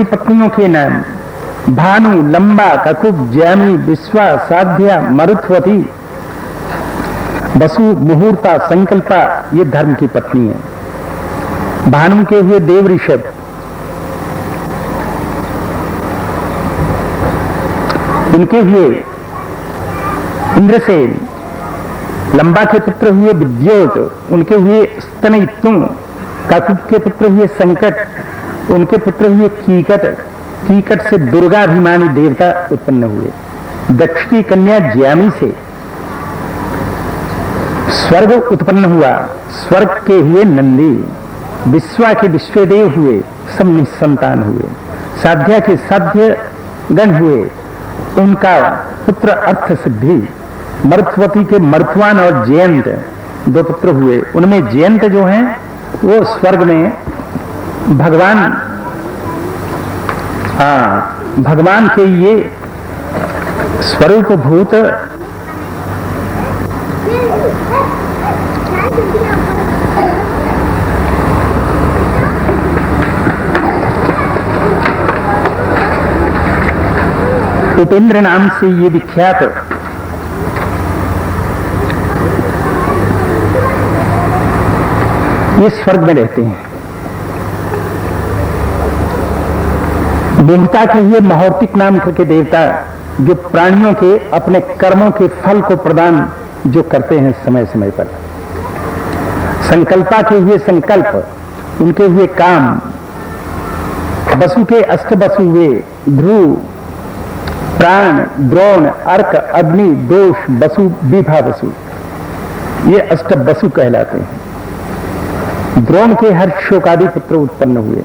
पत्नियों के नाम भानु, लंबा, ककुब, जैमी, विश्वा, साध्या, मरुत्वती, वसु, मुहूर्ता, संकल्पा, ये धर्म की पत्नी है। भानु के हुए देव ऋषभ, इनके हुए इंद्रसेन, लंबा के पुत्र हुए विद्योत, उनके हुए स्तनयित्तु, ककुब के पुत्र हुए संकट, उनके पुत्र हुए कीकट, कीकट से दुर्गाभिमानी देवता उत्पन्न हुए। दक्ष की कन्या ज्यामी से स्वर्ग उत्पन्न हुआ, स्वर्ग के हुए नंदी, विश्वा के विश्वदेव हुए, सब निसंतान हुए। साध्या के साध्य गण हुए, उनका पुत्र अर्थ सिद्धि। मरुत्वती के मरुत्वान और जयंत दो पुत्र हुए, उनमें जयंत जो हैं वो स्वर्ग में भगवान के ये स्वरूप भूत उपेंद्र नाम से ये विख्यात ये स्वर्ग में रहते हैं। देवता के लिए महौतिक नाम के देवता जो प्राणियों के अपने कर्मों के फल को प्रदान जो करते हैं समय समय पर। संकल्पा के हुए संकल्प, उनके हुए काम। वसु के अष्ट वसु हुए, ध्रुव, प्राण, द्रोण, अर्क, अग्नि, दोष, वसु, विभा वसु, ये अष्ट वसु कहलाते हैं। द्रोण के हर्षोकादि पुत्र उत्पन्न हुए।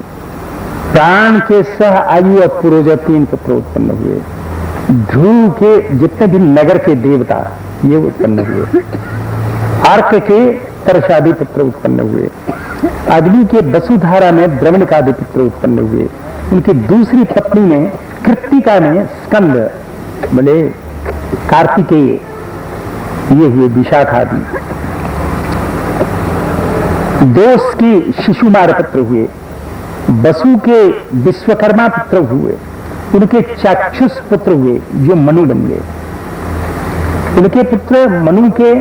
प्राण के सह आयु और पुरोज 3 पुत्र उत्पन्न हुए। ध्रुव के जितने भी नगर के देवता ये उत्पन्न हुए। अर्क के तरसादि पुत्र उत्पन्न हुए। अग्नि के वसुधारा में द्रवणकादि पुत्र उत्पन्न हुए। उनकी दूसरी पत्नी में कृत्तिका में स्कंद, बोले कार्तिकेय, ये हुए विशाखादि। दोष की शिशुमार पुत्र हुए। वसु के विश्वकर्मा पुत्र हुए। उनके चाक्षुष पुत्र हुए जो मनु बन गए। उनके पुत्र मनु के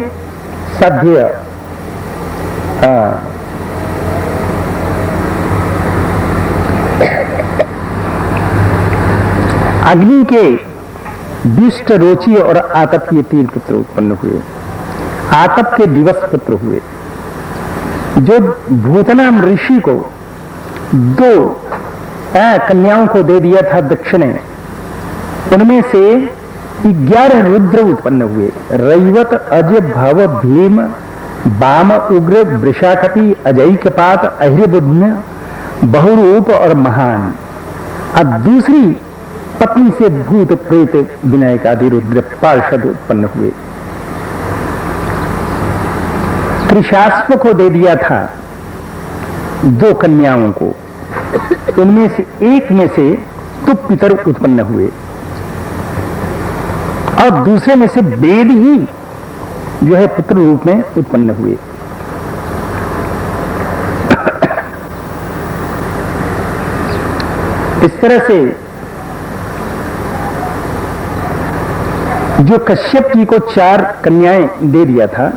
साध्य, अग्नि के विष्ट, रोचि और आतप, ये 3 पुत्र उत्पन्न हुए। आतप के दिवस पुत्र हुए जो भूतनाम ऋषि को 2 कन्याओं को दे दिया था दक्षिणे। उनमें से 11 रुद्र उत्पन्न हुए। रैवत, अज, भव, भीम, वाम, उग्र, वृषाकपि, अजैकपात, अहिर्बुध्न, बहुरूप और महान। अब दूसरी पत्नी से भूत, प्रेत, विनायक आदि रुद्र पार्षद उत्पन्न हुए। त्रिशास्व को दे दिया था 2 कन्याओं को। उनमें से एक में से तुप पितर उत्पन्न हुए और दूसरे में से वेद ही जो है पुत्र रूप में उत्पन्न हुए। इस तरह से जो कश्यप जी को 4 कन्याएं दे दिया था,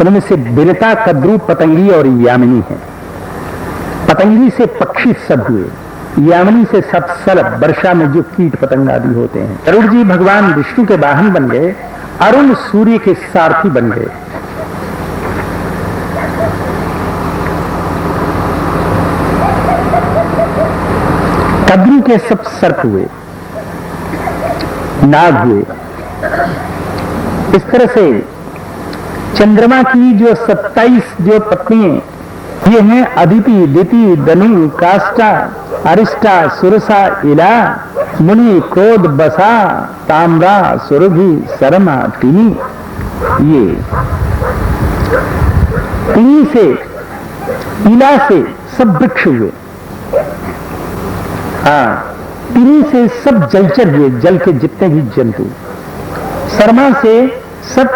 उनमें से बिनता, कद्रू, पतंगी और यामिनी है। पतंगी से पक्षी सब हुए, यामिनी से सब सलभ, वर्षा में जो कीट पतंग आदि होते हैं। गरुड़ जी भगवान विष्णु के वाहन बन गए। अरुण सूर्य के सारथी बन गए। कद्रू के सब सर्प हुए, नाग हुए। इस तरह से चंद्रमा की जो 27 जो पत्नी ये हैं अदिति, दिति, दनु, काष्ठा, अरिष्टा, सुरसा, इला, मुनि, क्रोध, बसा, ताम्रा, सुरभि, शर्मा, टिनी। ये टिनी से, इला से सब वृक्ष हुए। टिनी से सब जलचर हुए, जल के जितने भी जंतु। शर्मा से सब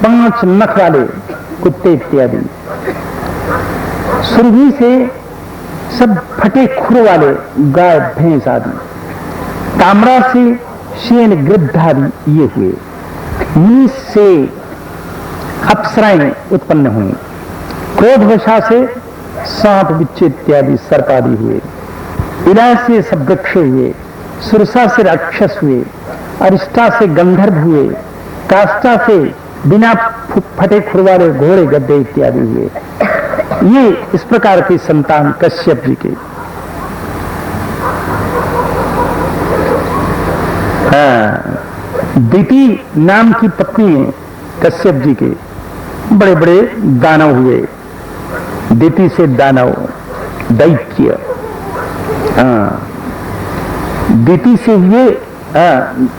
5 नख वाले कुत्ते इत्यादि। सुरभि से सब फटे खुर वाले गाय भैंस आदि, ताम्रा से शेन गृद्ध आदि ये हुए। नीच से अप्सराएं उत्पन्न हुई, क्रोधवशा से सांप बिच्छू इत्यादि सर्प आदि हुए, इला से सब वृक्ष हुए, सुरसा से राक्षस हुए, अरिष्टा से गंधर्व हुए, काष्ठा से बिना फटे खुर वाले घोड़े गद्दे इत्यादि हुए। ये इस प्रकार के संतान कश्यप जी के। दिति नाम की पत्नी में कश्यप जी के बड़े बड़े दानव हुए। दिति से दानव, दैत्य, दिति से हुए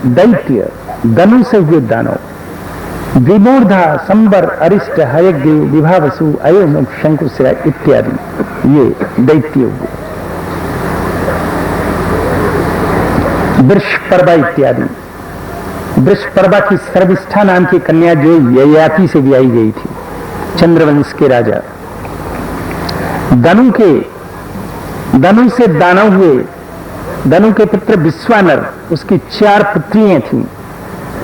दैत्य, दनु से हुए दानव, विमूर्धा, संबर, अरिष्ट, हयग्रीव, विभावसु, अयोमुख, शंकुशिरा इत्यादि ये दैत्य हुए। वृषपर्वा इत्यादि। वृषपर्वा की सर्विष्ठा नाम की कन्या जो ययाति से ब्याही गई थी, चंद्रवंश के राजा। दनु से दानव हुए। दनु के पुत्र विश्वानर, उसकी 4 पुत्रियां थीं।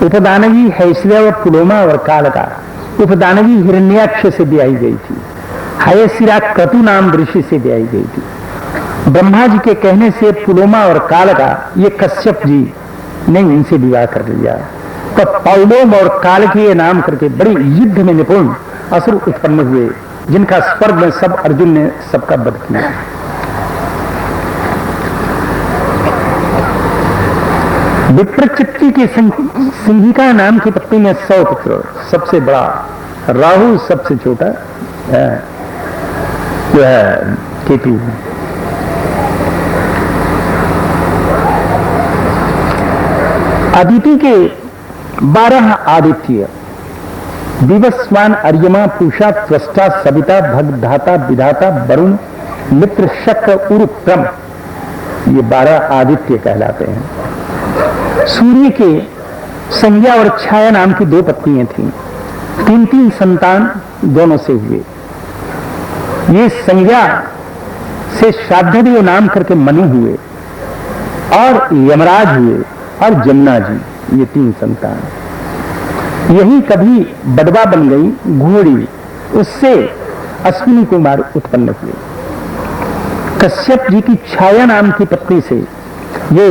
उपदानवी हैसल्या व पुलोमा और कालका। उपदानवी हिरण्याक्ष से ब्याही गई थी। हयशिरा क्रतु नाम ऋषि से ब्याही गई थी। ब्रह्मा जी के कहने से पुलोमा और कालका ये कश्यप जी ने इनसे विवाह कर लिया। तो पौलोम और कालकीय नाम करके बड़े युद्ध में निपुण असुर उत्पन्न हुए, जिनका स्वर्ग में सब अर्जुन ने सबका वध किया। विप्रचित्ति की सिंहिका नाम की पत्नी में 100 पुत्र, सबसे बड़ा राहु, सबसे छोटा जो है केतु। अदिति के 12 आदित्य, विवस्वान, अर्यमा, पूषा, त्वष्टा, सविता, भगधाता, विधाता, वरुण, मित्र, शक्र, उरुक्रम, ये 12 आदित्य कहलाते हैं। सूर्य के संज्ञा और छाया नाम की 2 पत्नियां थीं। 3 संतान दोनों से हुए। ये संज्ञा से श्राद्धदेव नाम करके मनु हुए और यमराज हुए और जमुना जी, ये 3 संतान। यही कभी बडवा बन गई घोड़ी, उससे अश्विनी कुमार उत्पन्न हुए। कश्यप जी की छाया नाम की पत्नी से ये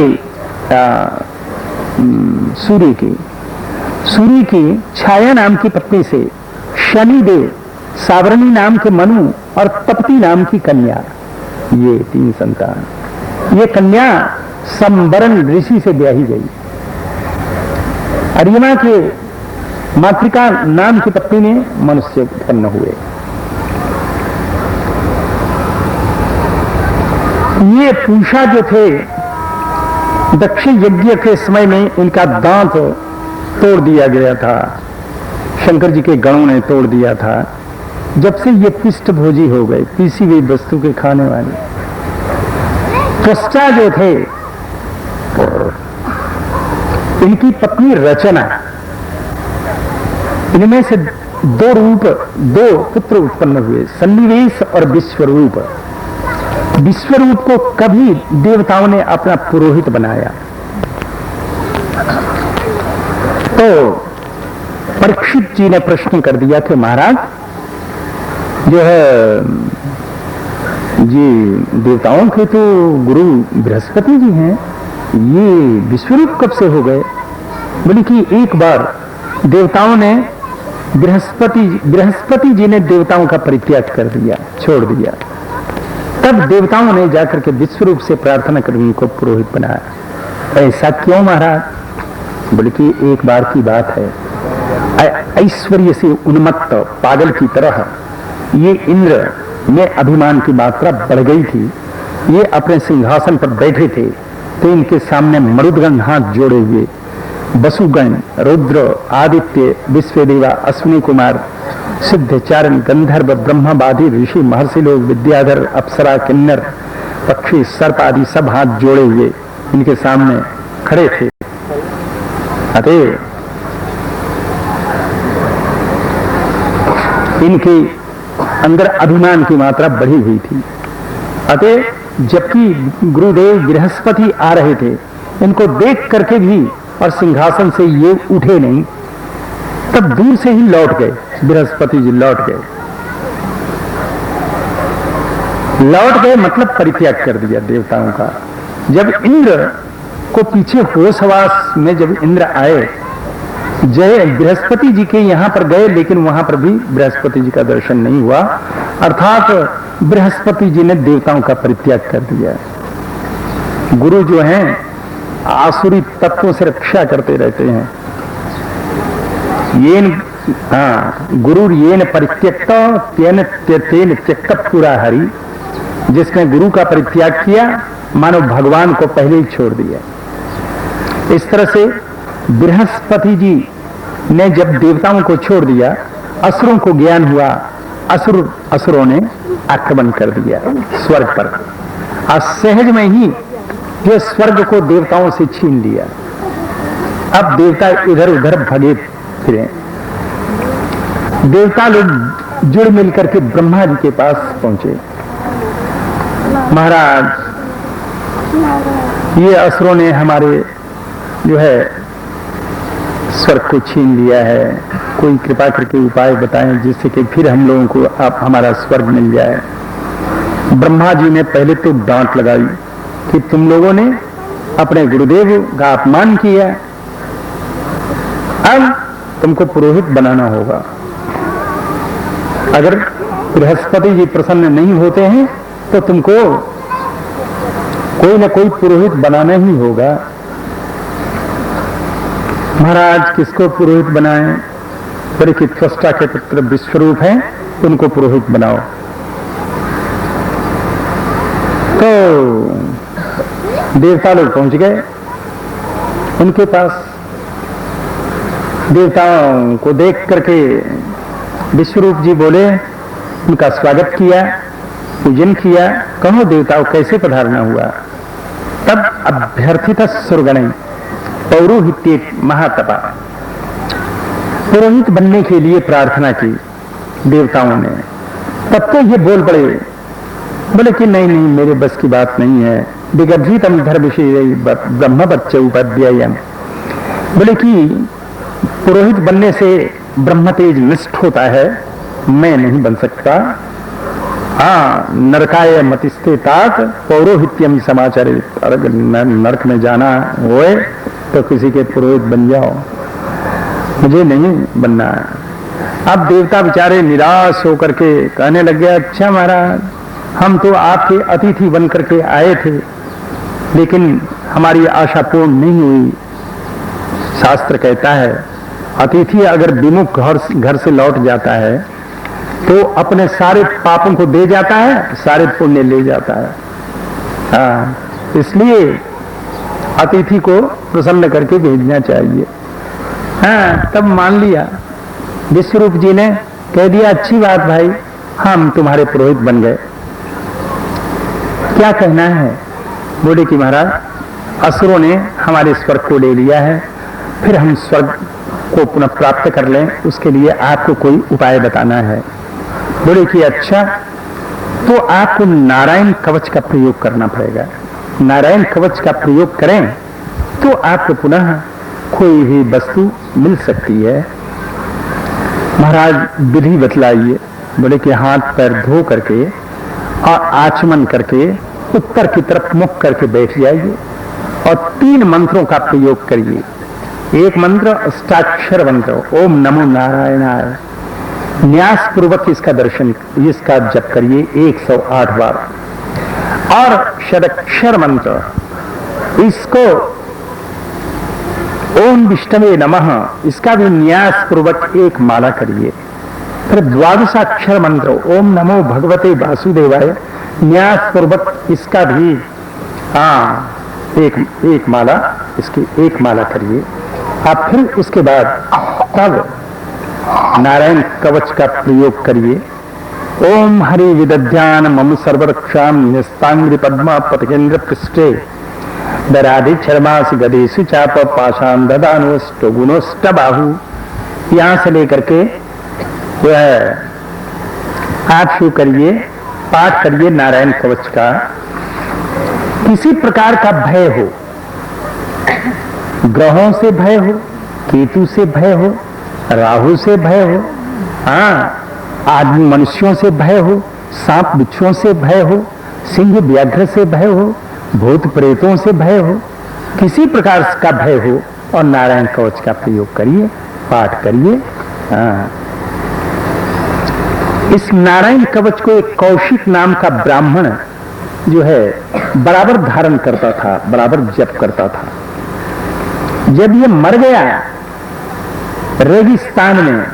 सूर्य की छाया नाम की पत्नी से शनिदेव, सावरणी नाम के मनु और तपती नाम की कन्या, ये 3 संतान। ये कन्या संवरण ऋषि से ब्याही गई। अर्यमा के मातृका नाम की पत्नी में मनुष्य उत्पन्न हुए। ये पूषा जो थे, दक्ष यज्ञ के समय में इनका दांत तोड़ दिया गया था, शंकर जी के गणों ने तोड़ दिया था। जब से ये पिष्ट भोजी हो गए, पीसी हुई वस्तु के खाने वाले। त्वष्टा जो थे, इनकी पत्नी रचना, इनमें से 2 पुत्र उत्पन्न हुए, सन्निवेश और विश्वरूप। विश्वरूप को कभी देवताओं ने अपना पुरोहित बनाया। तो परीक्षित जी ने प्रश्न कर दिया कि महाराज जो है जी, देवताओं के तो गुरु बृहस्पति जी हैं, ये विश्वरूप कब से हो गए? बोले कि एक बार देवताओं ने बृहस्पति जी ने देवताओं का परित्याग कर दिया, छोड़ दिया। तब देवताओं ने जाकर के विश्वरूप से प्रार्थना कर उनको पुरोहित बनाया। ऐसा क्यों महाराज? बोले कि एक बार की बात है, ऐश्वर्य से उन्मत्त पागल की तरह ये इंद्र में अभिमान की मात्रा बढ़ गई थी। ये अपने सिंहासन पर बैठे थे तो इनके सामने मरुदगण हाथ जोड़े हुए वसुगण, रुद्र, आदित्य, विश्वदेवा, अश्विनी कुमार, सिद्धचारण, गंधर्व, ब्रह्मवादी, ऋषि, महर्षि लोग, विद्याधर, अप्सरा, किन्नर, पक्षी, सर्प आदि सब हाथ जोड़े हुए इनके सामने खड़े थे। अतः इनके अंदर अभिमान की मात्रा बढ़ी हुई थी। अतः जबकि गुरुदेव बृहस्पति आ रहे थे, इनको देख करके भी और सिंहासन से ये उठे नहीं, तब दूर से ही लौट गए। बृहस्पति जी लौट गए, मतलब परित्याग कर दिया देवताओं का। जब इंद्र को पीछे होश हवास में जब इंद्र आए, जय बृहस्पति जी के यहां पर गए, लेकिन वहां पर भी बृहस्पति जी का दर्शन नहीं हुआ, अर्थात बृहस्पति जी ने देवताओं का परित्याग कर दिया। गुरु जो हैं आसुरी तत्वों से रक्षा करते रहते हैं। गुरु येन परित्यक्त तेन त्यक्त पूरा हरि, जिसने गुरु का परित्याग किया मानो भगवान को पहले ही छोड़ दिया। इस तरह से बृहस्पति जी ने जब देवताओं को छोड़ दिया, असुरों को ज्ञान हुआ, असुरों ने आक्रमण कर दिया स्वर्ग पर, और सहज में ही जो स्वर्ग को देवताओं से छीन लिया। अब देवता इधर उधर भगे फिरे। देवता लोग जुड़ मिलकर के ब्रह्मा जी के पास पहुंचे। महाराज, ये असुरों ने हमारे जो है स्वर्ग को छीन लिया है, कोई कृपा करके उपाय बताएं जिससे कि फिर हम लोगों को आप हमारा स्वर्ग मिल जाए। ब्रह्मा जी ने पहले तो डांट लगाई कि तुम लोगों ने अपने गुरुदेव का अपमान किया, अब तुमको पुरोहित बनाना होगा। अगर बृहस्पति जी प्रसन्न नहीं होते हैं तो तुमको कोई ना कोई पुरोहित बनाना ही होगा। महाराज, किसको पुरोहित बनाएं? बोले कि त्वष्टा के पुत्र विश्वरूप हैं, उनको पुरोहित बनाओ। तो देवता लोग पहुंच गए उनके पास। देवताओं को देख करके विश्वरूप जी बोले, उनका स्वागत किया, पूजन किया। कहो देवताओं, कैसे पधारना हुआ? तब अभ्यर्थित सुरगण पौरोहित्य महातपा, पुरोहित बनने के लिए प्रार्थना की देवताओं ने। तब तो ये बोल पड़े, बोले कि नहीं नहीं, मेरे बस की बात नहीं है। विगर्भितम धर्मशील ब्रह्म बच्चे उपाध्याय, बोले कि पुरोहित बनने से ब्रह्म तेज नष्ट होता है, मैं नहीं बन सकता। नरकाय मतिस्ते तात पौरोहित्यम समाचारित, अगर नरक में जाना होए तो किसी के पुरोहित बन जाओ, मुझे नहीं बनना। अब देवता बेचारे निराश होकर के कहने लग गया, अच्छा महाराज, हम तो आपके अतिथि बन करके आए थे, लेकिन हमारी आशा पूर्ण नहीं हुई। शास्त्र कहता है अतिथि अगर विमुख घर से लौट जाता है तो अपने सारे पापों को दे जाता है, सारे पुण्य ले जाता है। इसलिए अतिथि को प्रसन्न करके भेजना चाहिए। तब मान लिया विश्वरूप जी ने, कह दिया अच्छी बात भाई, हम तुम्हारे पुरोहित बन गए। क्या कहना है? बोले कि महाराज, असुरों ने हमारे स्वर्ग को ले लिया है, फिर हम स्वर्ग को पुनः प्राप्त कर लें, उसके लिए आपको कोई उपाय बताना है। बोले कि अच्छा, तो आपको नारायण कवच का प्रयोग करना पड़ेगा। नारायण कवच का प्रयोग करें तो आपको पुनः कोई भी वस्तु मिल सकती है। महाराज, विधि बतलाइए। बोले कि हाथ पैर धो करके और आचमन करके उत्तर की तरफ मुख करके बैठ जाइए और 3 मंत्रों का प्रयोग करिए। एक मंत्र अष्टाक्षर मंत्र, ओम नमो नारायणाय, न्यास पूर्वक इसका जप करिए 108 बार। और षडक्षर मंत्र, इसको ओम विष्णवे नमः, इसका भी न्यास पूर्वक 1 माला करिए। फिर 12 मंत्र, ओम नमो भगवते वासुदेवाय, न्यास पूर्वक इसका भी एक माला, इसकी 1 माला करिए। आप फिर उसके बाद तब नारायण कवच का प्रयोग करिए। ओम हरि विदध्यान मम सर्वरक्षाम निस्तांग्रि पद्मा पतकेंद्र पृष्ठे दराधि शर्मासी गदेशु चाप पाशाम ददानुष्ट गुणोष्ट बाहु। यहां से लेकर के जो है आप शुरू करिए पाठ करिए नारायण कवच का। किसी प्रकार का भय हो, ग्रहों से भय हो, केतु से भय हो, राहु से भय हो, आदमी मनुष्यों से भय हो, सांप बिच्छुओं से भय हो, सिंह व्याघ्र से भय हो, भूत प्रेतों से भय हो, किसी प्रकार का भय हो और नारायण कवच का प्रयोग करिए, पाठ करिए। इस नारायण कवच को एक कौशिक नाम का ब्राह्मण जो है बराबर धारण करता था, बराबर जप करता था। जब ये मर गया रेगिस्तान में,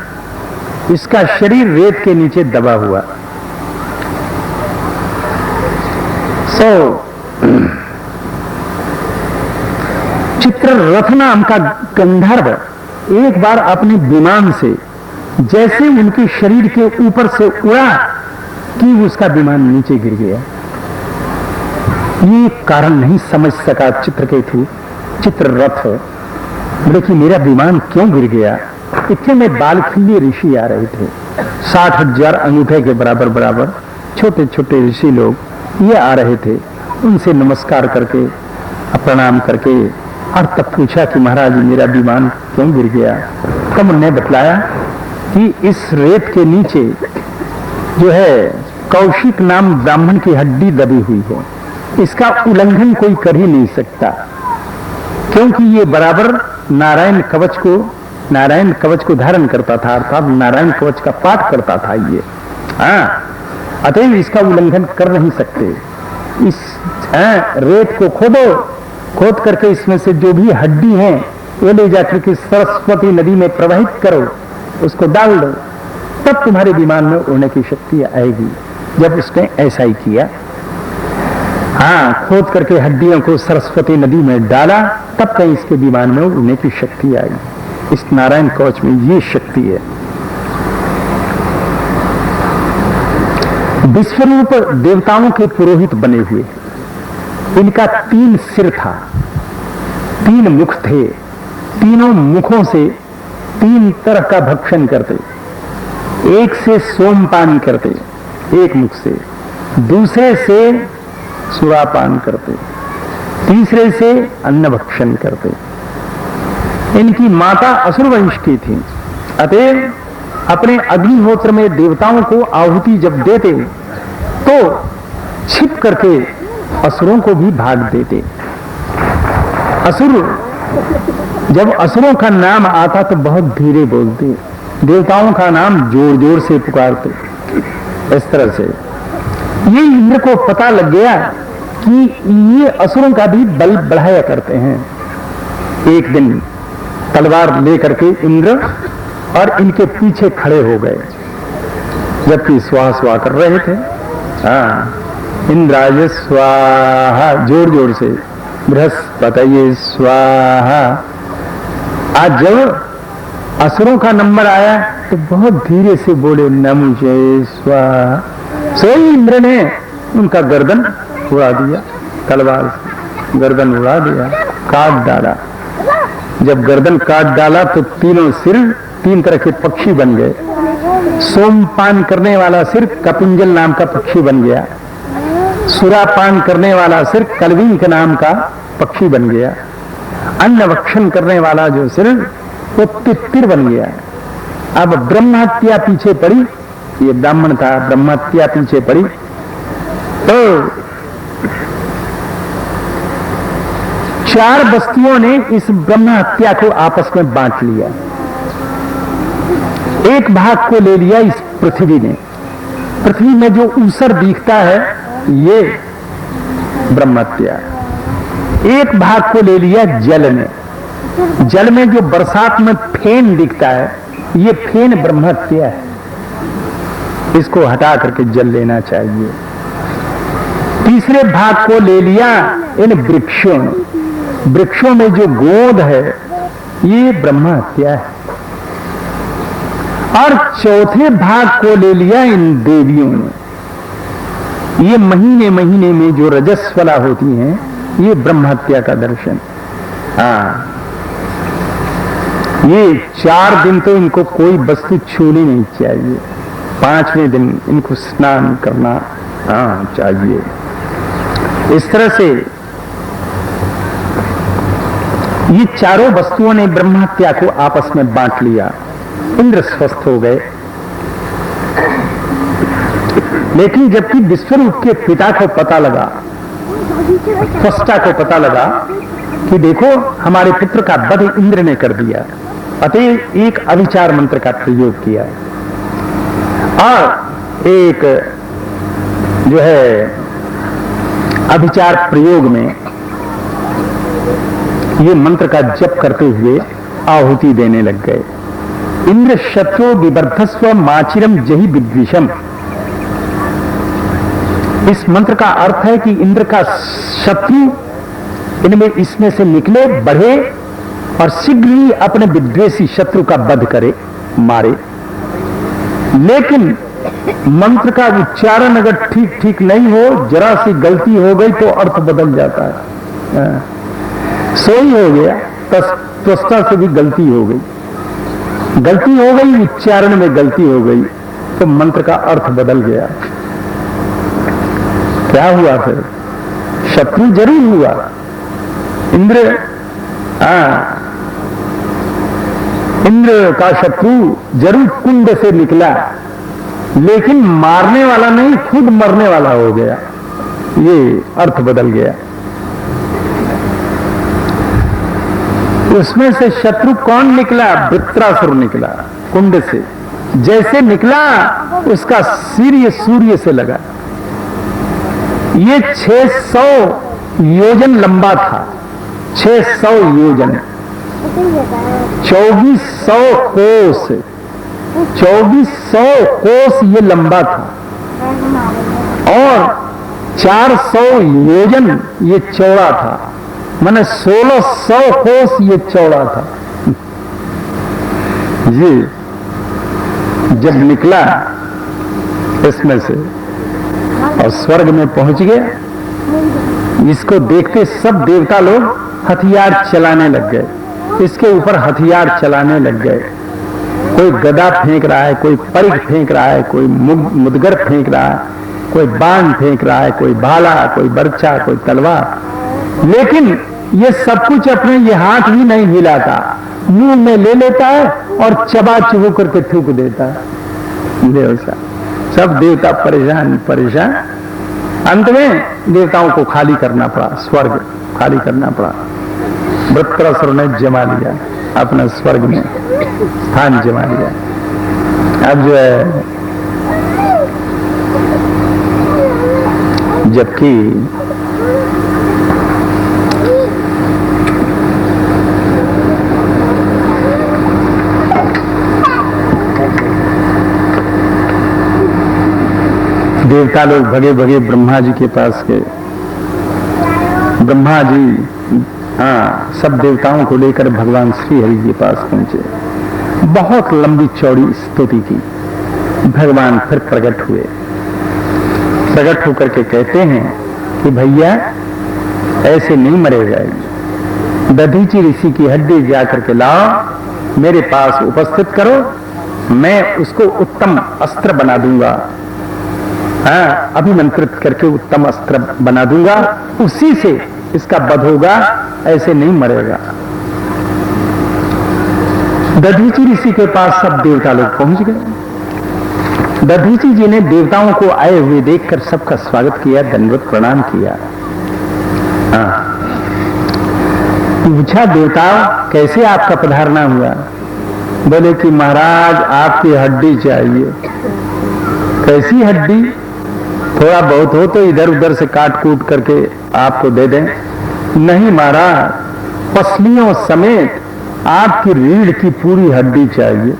इसका शरीर रेत के नीचे दबा हुआ। चित्ररथ नाम का गंधर्व एक बार अपने विमान से जैसे उनके शरीर के ऊपर से उड़ा कि उसका विमान नीचे गिर गया। ये कारण नहीं समझ सका चित्रकेतु, चित्ररथ, बोले कि मेरा विमान क्यों गिर गया। इतने में बालखिल्य ऋषि आ रहे थे, 60,000 अंगूठे के बराबर बराबर छोटे छोटे ऋषि लोग ये आ रहे थे। उनसे नमस्कार करके, प्रणाम करके, और तब पूछा कि महाराज मेरा विमान क्यों गिर गया। तब उन्होंने बतलाया कि इस रेत के नीचे जो है कौशिक नाम ब्राह्मण की हड्डी दबी हुई है, इसका उल्लंघन कोई कर ही नहीं सकता, क्योंकि ये बराबर नारायण कवच को धारण करता था, अर्थात नारायण कवच का पाठ करता था ये। अतएव इसका उल्लंघन कर नहीं सकते। इस रेत को खोद करके इसमें से जो भी हड्डी है वो ले जाकर के सरस्वती नदी में प्रवाहित करो, उसको डाल दो, तब तुम्हारे विमान में उड़ने की शक्ति आएगी। जब उसने ऐसा ही किया, खोद करके हड्डियों को सरस्वती नदी में डाला, तब कहीं इसके विमान में उड़ने की शक्ति आई। इस नारायण कवच में ये शक्ति है। विश्वरूप देवताओं के पुरोहित बने हुए, इनका 3 सिर था, 3 मुख थे, तीनों मुखों से 3 तरह का भक्षण करते। एक से सोमपान करते, एक मुख से, दूसरे से सुरापान करते, तीसरे से अन्न भक्षण करते। इनकी माता असुर वंश की थी, अतएव अपने अग्निहोत्र में देवताओं को आहुति जब देते तो छिप करके असुरों को भी भाग देते। जब असुरों का नाम आता तो बहुत धीरे बोलते, देवताओं का नाम जोर जोर से पुकारते। इस तरह से ये इंद्र को पता लग गया कि ये असुरों का भी बल बढ़ाया करते हैं। एक दिन तलवार लेकर के इंद्र और इनके पीछे खड़े हो गए, जबकि स्वाहा स्वाहा कर रहे थे। इंद्राय स्वाहा, जोर जोर से, बृहस्पतये स्वाहा। आज जब असुरों का नंबर आया तो बहुत धीरे से बोले नमुचे स्वाहा। सो इंद्र ने उनका गर्दन उड़ा दिया, तलवार से गर्दन उड़ा दिया, काट डाला। जब गर्दन काट डाला तो तीनों सिर 3 तरह के पक्षी बन गए। सोमपान करने वाला सिर कपिंजल नाम का पक्षी बन गया, सुरापान करने वाला सिर कलविंक नाम का पक्षी बन गया, अन्न भक्षण करने वाला जो सिर वो तित्तिर बन गया। अब ब्रह्महत्या पीछे पड़ी, ये ब्राह्मण था, ब्रह्महत्या पीछे पड़ी तो 4 बस्तियों ने इस ब्रह्महत्या को आपस में बांट लिया। एक भाग को ले लिया इस पृथ्वी ने, पृथ्वी में जो ऊसर दिखता है ये ब्रह्महत्या। एक भाग को ले लिया जल ने, जल में जो बरसात में फेन दिखता है ये फेन ब्रह्महत्या है, इसको हटा करके जल लेना चाहिए। तीसरे भाग को ले लिया इन वृक्षों ने, वृक्षों में जो गोद है ये ब्रह्महत्या है। और चौथे भाग को ले लिया इन देवियों ने, ये महीने महीने में जो रजस्वला होती हैं ये ब्रह्महत्या का दर्शन। ये 4 दिन तो इनको कोई वस्तु छूनी नहीं चाहिए, 5वें दिन इनको स्नान करना, हाँ चाहिए। इस तरह से ये चारों वस्तुओं ने ब्रह्म हत्या को आपस में बांट लिया। इंद्र स्वस्थ हो गए। लेकिन जबकि विश्वरूप के पिता को पता लगा, त्वष्टा को पता लगा कि देखो हमारे पुत्र का वध इंद्र ने कर दिया, अतः एक अविचार मंत्र का प्रयोग किया और एक जो है अभिचार प्रयोग में ये मंत्र का जप करते हुए आहुति देने लग गए। इंद्र शत्रु विवर्धस्व माचिरम जहि विद्विषम। इस मंत्र का अर्थ है कि इंद्र का शत्रु इनमें इसमें से निकले, बढ़े और शीघ्र ही अपने विद्वेषी शत्रु का वध करे, मारे। लेकिन मंत्र का उच्चारण अगर ठीक ठीक नहीं हो, जरा सी गलती हो गई तो अर्थ बदल जाता है। सोई हो गया, त्वष्टा से भी गलती हो गई, उच्चारण में गलती हो गई तो मंत्र का अर्थ बदल गया। क्या हुआ फिर? शत्रु जरूर हुआ। इंद्र का शत्रु जरूर कुंड से निकला, लेकिन मारने वाला नहीं, खुद मरने वाला हो गया। ये अर्थ बदल गया। उसमें से शत्रु कौन निकला? वृत्रासुर निकला कुंड से। जैसे निकला उसका सिर ये सूर्य से लगा। ये 600 योजन लंबा था, 600 योजन, 2400 कोस, 2400 कोस ये लंबा था और 400 योजन ये चौड़ा था, माने 1600 कोस ये चौड़ा था। ये जब निकला इसमें से और स्वर्ग में पहुंच गया, इसको देखते सब देवता लोग हथियार चलाने लग गए, इसके ऊपर हथियार चलाने लग गए। कोई गदा फेंक रहा है, कोई परिघ फेंक रहा है, कोई मुदगर फेंक रहा है, कोई बाण फेंक रहा है, कोई भाला, कोई बर्छा, कोई तलवार। लेकिन ये सब कुछ अपने ये हाथ भी नहीं हिलाता, मुंह में ले लेता है और चबा चुबो करके थूक देता है। देवता सब देवता परेशान। अंत में देवताओं को खाली करना पड़ा, स्वर्ग खाली करना पड़ा। वृत्रासुर ने जमा लिया अपना स्वर्ग में स्थान जमा लिया। अब जो है जबकि देवता लोग भगे भगे ब्रह्मा जी के पास गए। ब्रह्मा जी सब देवताओं को लेकर भगवान श्री हरि के पास पहुंचे। बहुत लंबी चौड़ी स्तुति की। भगवान फिर प्रकट हुए। प्रकट होकर के कहते हैं कि भैया ऐसे नहीं मरेगा। दधीचि ऋषि की हड्डी जाकर के लाओ, मेरे पास उपस्थित करो, मैं उसको उत्तम अस्त्र बना दूंगा। अभिमंत्रित करके उत्तम अस्त्र बना दूंगा, उसी से इसका वध होगा, ऐसे नहीं मरेगा। दधीचि ऋषि के पास सब देवता लोग पहुंच गए। दधीचि जी ने देवताओं को आए हुए देखकर सबका स्वागत किया, दंडवत प्रणाम किया। पूछा देवताओं कैसे आपका पधारना हुआ? बोले कि महाराज आपकी हड्डी चाहिए। कैसी हड्डी? थोड़ा बहुत हो तो इधर उधर से काट कूट करके आपको दे दें। नहीं महाराज, पसलियों समेत आपकी रीढ़ की पूरी हड्डी चाहिए।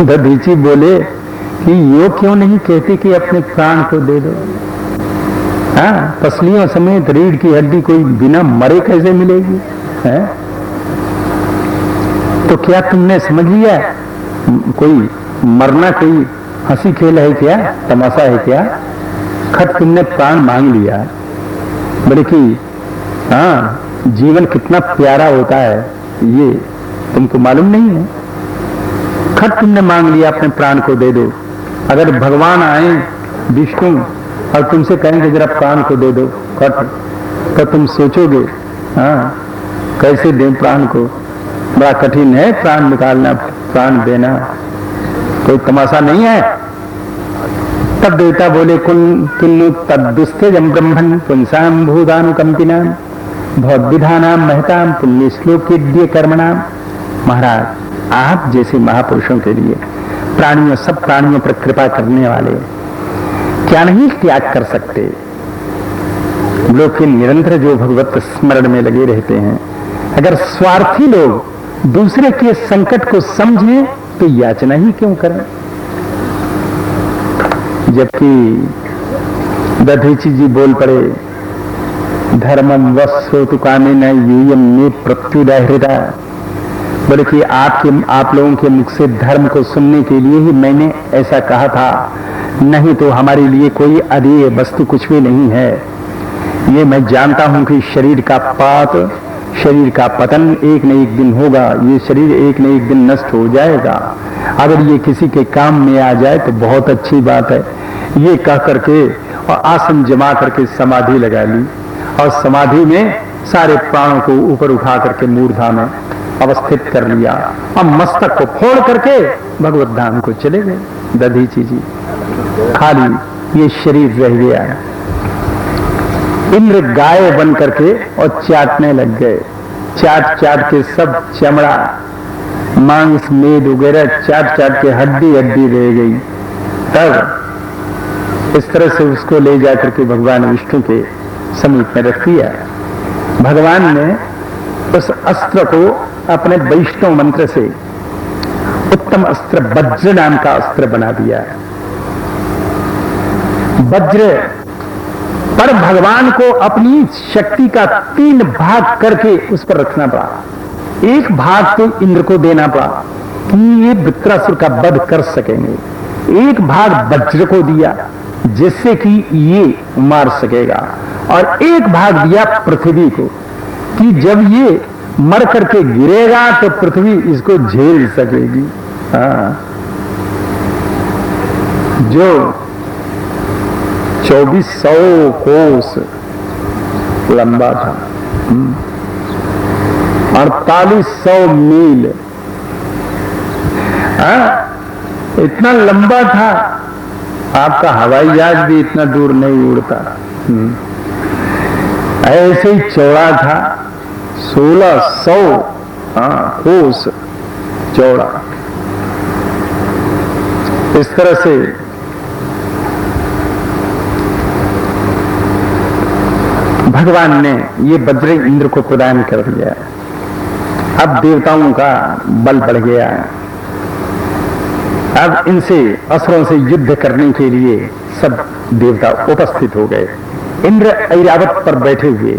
दधीचि बोले कि यो क्यों नहीं कहते कि अपने प्राण को दे दो? पसलियों समेत रीढ़ की हड्डी कोई बिना मरे कैसे मिलेगी? तो क्या तुमने समझ लिया कोई मरना कोई हंसी खेल है क्या, तमाशा है क्या? खत तुमने प्राण मांग लिया। बोले कि जीवन कितना प्यारा होता है ये तुमको मालूम नहीं है। खत तुमने मांग लिया, अपने प्राण को दे दो। अगर भगवान आए विष्णु और तुमसे कहेंगे जरा प्राण को दे दो कट, तो तुम सोचोगे हाँ कैसे दें प्राण को, बड़ा कठिन है प्राण निकालना, प्राण देना कोई तमाशा नहीं है। तब देवता बोले कुल्लु तद्दुस्तेजं ब्रह्मन् पुंसां भूतानुकंपिनां भवद्विधानां महतां पुण्य श्लोकेद्य कर्मणाम। महाराज आप जैसे महापुरुषों के लिए प्राणियों, सब प्राणियों पर कृपा करने वाले क्या नहीं त्याग कर सकते। लोग के निरंतर जो भगवत स्मरण में लगे रहते हैं, अगर स्वार्थी लोग दूसरे के संकट को समझें तो याचना ही क्यों करें। जबकि दधीची जी बोल पड़े, धर्मम वस्सोतु कामेन यूयम मे प्रत्युदाहृता। बोले कि आप लोगों के मुख से धर्म को सुनने के लिए ही मैंने ऐसा कहा था, नहीं तो हमारे लिए कोई अदेय वस्तु कुछ भी नहीं है। ये मैं जानता हूं कि शरीर का पात, शरीर का पतन एक न एक दिन होगा, ये शरीर एक न एक दिन नष्ट हो जाएगा। अगर ये किसी के काम में आ जाए तो बहुत अच्छी बात है। ये कह करके और आसन जमा करके समाधि लगा ली और समाधि में सारे प्राणों को ऊपर उठा करके मूर्धा में अवस्थित कर लिया और मस्तक को फोड़ करके भगवत धाम को चले गए। दधीची जी खाली ये शरीर रह गया। इंद्र गाय बन करके और चाटने लग गए, चाट चाट के सब चमड़ा मांस मेद वगैरह चाट चाट के हड्डी हड्डी रह गई। तब इस तरह से उसको ले जाकर के भगवान विष्णु के समीप में रख दिया। भगवान ने उस अस्त्र को अपने वैष्णव मंत्र से उत्तम अस्त्र वज्र नाम का अस्त्र बना दिया। वज्र पर भगवान को अपनी शक्ति का 3 भाग करके उस पर रखना पड़ा। एक भाग तो इंद्र को देना पड़ा कि ये वृत्रासुर का वध कर सकेंगे, एक भाग वज्र को दिया जिससे कि ये मार सकेगा, और एक भाग दिया पृथ्वी को कि जब ये मर करके गिरेगा तो पृथ्वी इसको झेल सकेगी। हाँ, जो 2400 कोस लंबा था, 4800 मील, इतना लंबा था। आपका हवाई जहाज भी इतना दूर नहीं उड़ता। ऐसे ही चौड़ा था, 1600 कोस चौड़ा। इस तरह से भगवान ने ये वज्र इंद्र को प्रदान कर दिया। अब देवताओं का बल बढ़ गया। अब इनसे असुरों से युद्ध करने के लिए सब देवता उपस्थित हो गए। इंद्र ऐरावत पर बैठे हुए।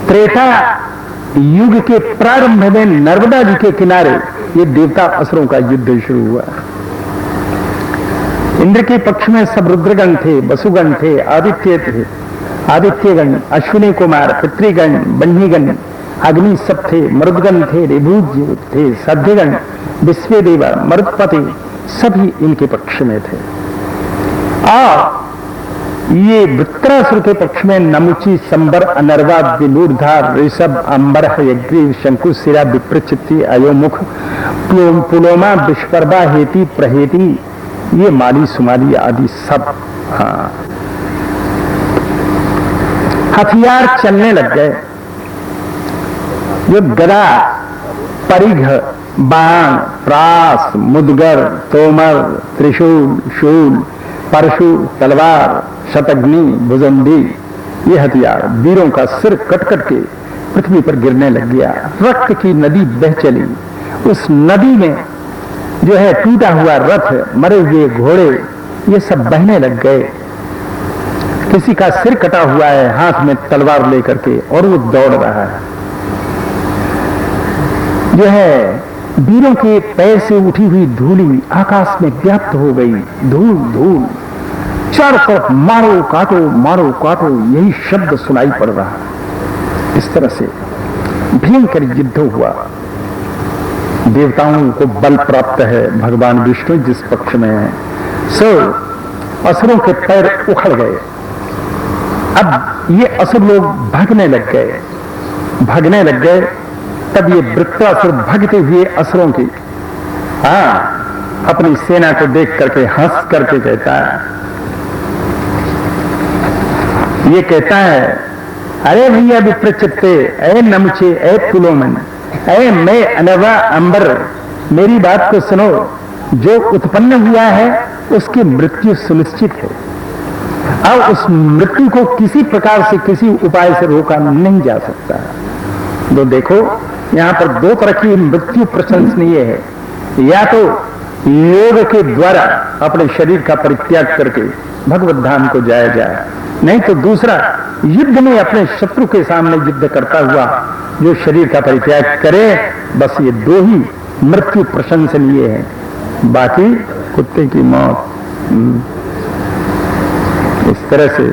त्रेता युग के प्रारंभ में नर्मदा जी के किनारे ये देवता असुरों का युद्ध शुरू हुआ। इंद्र के पक्ष में सब रुद्रगण थे, वसुगण थे, आदित्य थे, आदित्यगण, अश्विनी कुमार, पितृगण, बन्हीगण, अग्नि सब थे, मरुदगण थे, ऋभुज थे, सध्यगण, विश्वदेवा, मरुत्पति सभी इनके पक्ष में थे। और ये वृत्रासुर के पक्ष में नमुची, संबर, अनर्वा, विमूर्धा, ऋषभ, अंबर, यज्ञ, शंकुशिरा, विप्रचित्ति, अयोमुख, पुलोमा, विश्वकर्मा, हेति, प्रहेति, ये माली सुमाली आदि सब। हाँ, हथियार चलने लग गए। जो गदा, परिघ, बाण, प्रास, मुदगर, तोमर, त्रिशूल, शूल, परशु, तलवार, शतग्नि, भुजंडी, ये हथियार वीरों का सिर कट कट के पृथ्वी पर गिरने लग गया। रक्त की नदी बह चली। उस नदी में जो है टूटा हुआ रथ, मरे हुए घोड़े, ये सब बहने लग गए। किसी का सिर कटा हुआ है हाथ में तलवार लेकर के और वो दौड़ रहा है। जो है वीरों के पैर से उठी हुई धूली आकाश में व्याप्त हो गई। धूल धूल चारों तरफ मारो काटो, यही शब्द सुनाई पड़ रहा। इस तरह से भयंकर युद्ध हुआ। देवताओं को बल प्राप्त है, भगवान विष्णु जिस पक्ष में है। सो असुरों के पैर उखड़ गए, अब ये असुर लोग भागने लग गए। तब ये वृत्रासुर भागते हुए असुरों की अपनी सेना को देख करके हंस करके कहता है, अरे भैया विप्रचित्ते, ऐ नमचे, ऐ पुलोमन, ऐ मैं अनवा अंबर, मेरी बात को सुनो। जो उत्पन्न हुआ है उसकी मृत्यु सुनिश्चित है। अब उस मृत्यु को किसी प्रकार से, किसी उपाय से रोका नहीं जा सकता। तो देखो यहां पर दो तरह की मृत्यु प्रशंसनीय है। या तो योग के द्वारा अपने शरीर का परित्याग करके भगवत धाम को जाया जाए, नहीं तो दूसरा युद्ध में अपने शत्रु के सामने युद्ध करता हुआ जो शरीर का परित्याग करे। बस ये दो ही मृत्यु प्रशंसनीय है। बाकी कुत्ते की मौत इस तरह से,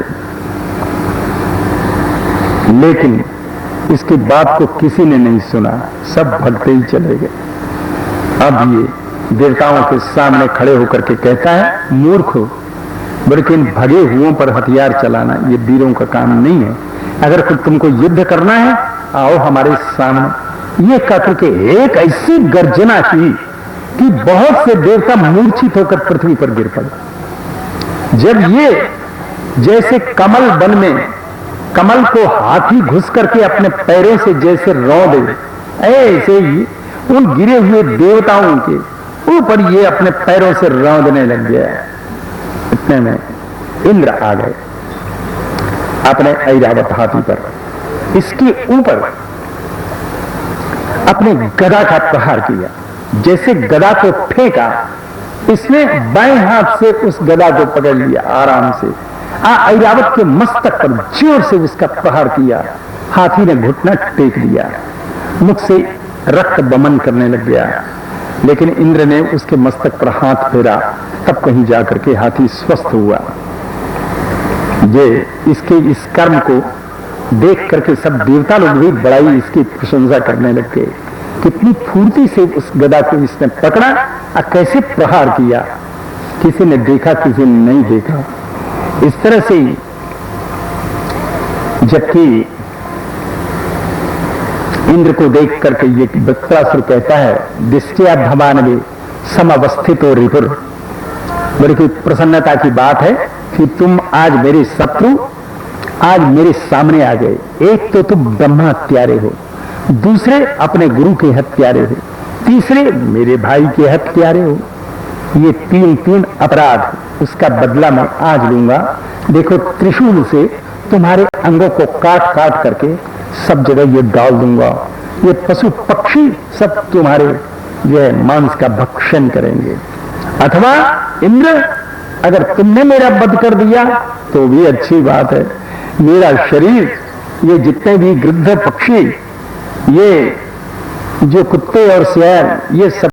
लेकिन इसकी बात को किसी ने नहीं सुना, सब भगते ही चले गए। अब ये देवताओं के सामने खड़े होकर के कहता है, मूर्ख हो, बल्कि इन भगे हुओं पर हथियार चलाना ये वीरों का काम नहीं है। अगर कुछ तुमको युद्ध करना है, आओ हमारे सामने। ये कहकर के एक ऐसी गर्जना की कि बहुत से देवता मूर्छित होकर पृथ्वी पर गिर पड़े। जब ये जैसे कमल वन में कमल को हाथी घुस करके अपने पैरों से जैसे रौंदे, ऐसे ही उन गिरे हुए देवताओं के ऊपर ये अपने पैरों से रौंदने लग गया। इतने में इंद्र आ गए अपने ऐरावत हाथी पर, इसके ऊपर अपने गदा का प्रहार किया। जैसे गदा को फेंका, इसने बाएं हाथ से उस गदा को पकड़ लिया आराम से, ऐरावत के मस्तक पर जोर से उसका प्रहार किया। हाथी ने घुटना टेक दिया, मुख से रक्त बमन करने लग गया। लेकिन इंद्र ने उसके मस्तक पर हाथ फेरा, तब कहीं जाकर के हाथी स्वस्थ हुआ। ये इसके इस कर्म को देख करके सब देवता लोग भी बड़ाई इसकी प्रशंसा करने लग गए। कितनी फुर्ती से उस गदा को इसने पकड़ा और कैसे प्रहार किया, किसी ने देखा, किसी ने नहीं देखा। इस तरह से जबकि इंद्र को देख करके ये वृत्रासुर कहता है, दृष्टिया धमानवे समावस्थित हो रिपुर, बड़ी कोई प्रसन्नता की बात है कि तुम आज मेरे शत्रु आज मेरे सामने आ गए। एक तो तुम ब्रह्मा हत्यारे हो, दूसरे अपने गुरु के हत्यारे हो, तीसरे मेरे भाई के हत्यारे हो। ये तीन अपराध उसका बदला मैं आज लूंगा। देखो त्रिशूल से तुम्हारे अंगों को काट काट करके सब जगह ये डाल दूंगा। ये पशु पक्षी सब तुम्हारे जो है मांस का भक्षण करेंगे। अथवा इंद्र, अगर तुमने मेरा वध कर दिया तो भी अच्छी बात है। मेरा शरीर, ये जितने भी गिद्ध पक्षी, ये जो कुत्ते और सियार, ये सब